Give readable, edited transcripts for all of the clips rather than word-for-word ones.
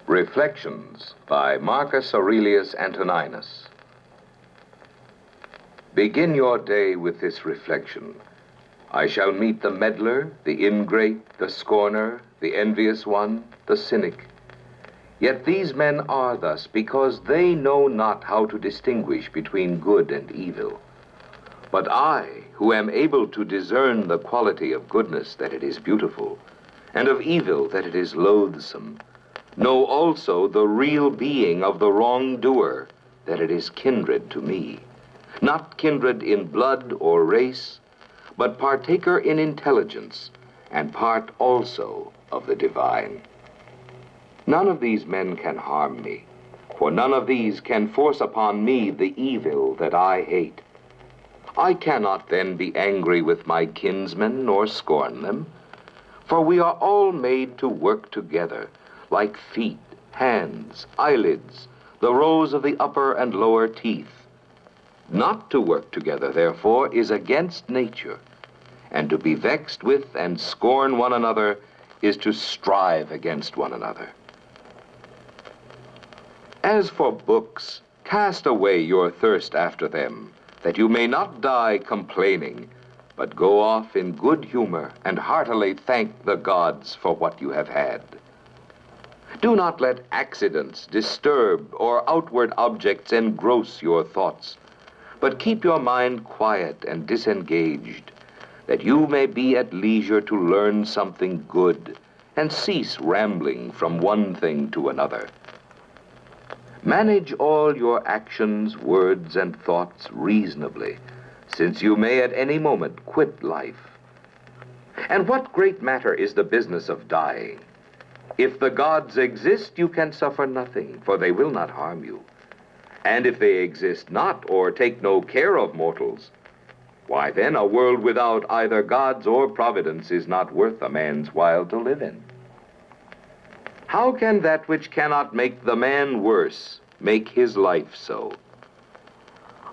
Reflections by Marcus Aurelius Antoninus. Begin your day with this reflection. I shall meet the meddler, the ingrate, the scorner, the envious one, the cynic. Yet these men are thus because they know not how to distinguish between good and evil. But I, who am able to discern the quality of goodness that it is beautiful, and of evil that it is loathsome, know also the real being of the wrongdoer, that it is kindred to me, not kindred in blood or race, but partaker in intelligence, and part also of the divine. None of these men can harm me, for none of these can force upon me the evil that I hate. I cannot then be angry with my kinsmen nor scorn them, for we are all made to work together, like feet, hands, eyelids, the rows of the upper and lower teeth. Not to work together, therefore, is against nature, and to be vexed with and scorn one another is to strive against one another. As for books, cast away your thirst after them, that you may not die complaining, but go off in good humor and heartily thank the gods for what you have had. Do not let accidents disturb or outward objects engross your thoughts, but keep your mind quiet and disengaged, that you may be at leisure to learn something good and cease rambling from one thing to another. Manage all your actions, words, and thoughts reasonably, since you may at any moment quit life. And what great matter is the business of dying? If the gods exist, you can suffer nothing, for they will not harm you. And if they exist not, or take no care of mortals, why then a world without either gods or providence is not worth a man's while to live in. How can that which cannot make the man worse make his life so?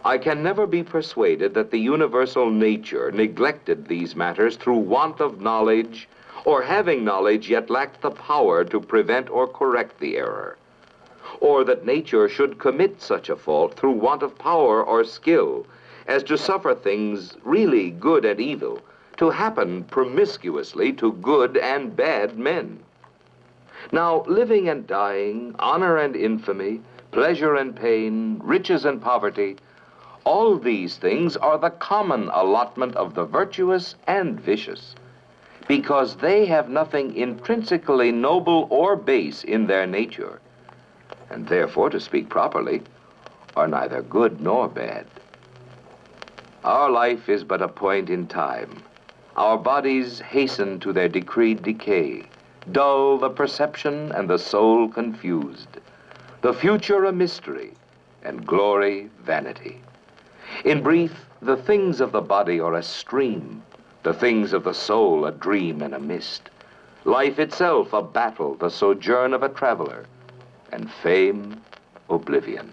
I can never be persuaded that the universal nature neglected these matters through want of knowledge, or having knowledge yet lacked the power to prevent or correct the error, or that nature should commit such a fault through want of power or skill as to suffer things really good and evil to happen promiscuously to good and bad men. Now, living and dying, honor and infamy, pleasure and pain, riches and poverty, all these things are the common allotment of the virtuous and vicious, because they have nothing intrinsically noble or base in their nature, and therefore, to speak properly, are neither good nor bad. Our life is but a point in time. Our bodies hasten to their decreed decay, dull the perception and the soul confused, the future a mystery, and glory vanity. In brief, the things of the body are a stream, the things of the soul a dream and a mist, life itself a battle, the sojourn of a traveler, and fame oblivion.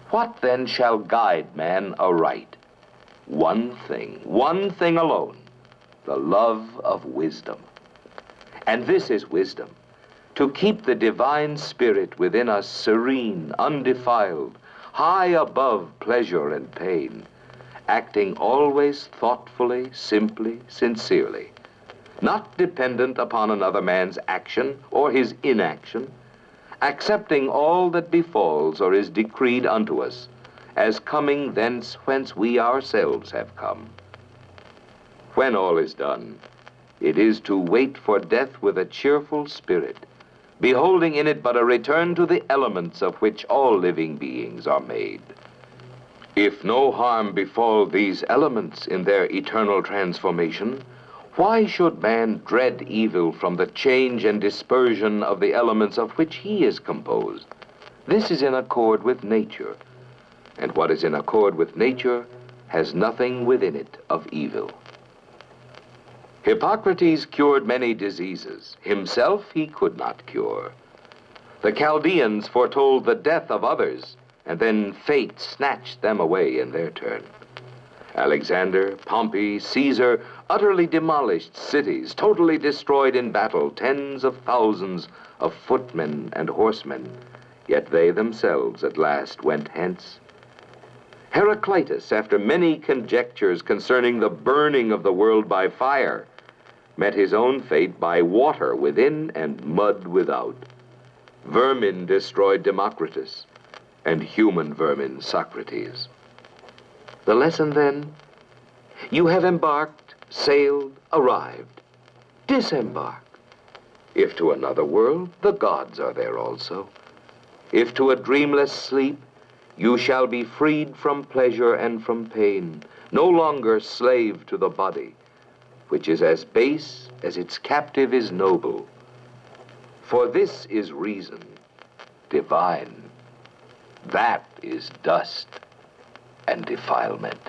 What then shall guide man aright? One thing alone, the love of wisdom. And this is wisdom, to keep the divine spirit within us serene, undefiled, high above pleasure and pain, acting always thoughtfully, simply, sincerely, not dependent upon another man's action or his inaction, accepting all that befalls or is decreed unto us, as coming thence whence we ourselves have come. When all is done, it is to wait for death with a cheerful spirit, beholding in it but a return to the elements of which all living beings are made. If no harm befall these elements in their eternal transformation, why should man dread evil from the change and dispersion of the elements of which he is composed? This is in accord with nature, and what is in accord with nature has nothing within it of evil. Hippocrates cured many diseases. Himself he could not cure. The Chaldeans foretold the death of others, and then fate snatched them away in their turn. Alexander, Pompey, Caesar utterly demolished cities, totally destroyed in battle tens of thousands of footmen and horsemen, yet they themselves at last went hence. Heraclitus, after many conjectures concerning the burning of the world by fire, met his own fate by water within and mud without. Vermin destroyed Democritus, and human vermin Socrates. The lesson then? You have embarked, sailed, arrived. Disembark. If to another world, the gods are there also. If to a dreamless sleep, you shall be freed from pleasure and from pain, no longer slave to the body, which is as base as its captive is noble. For this is reason divine. That is dust and defilement.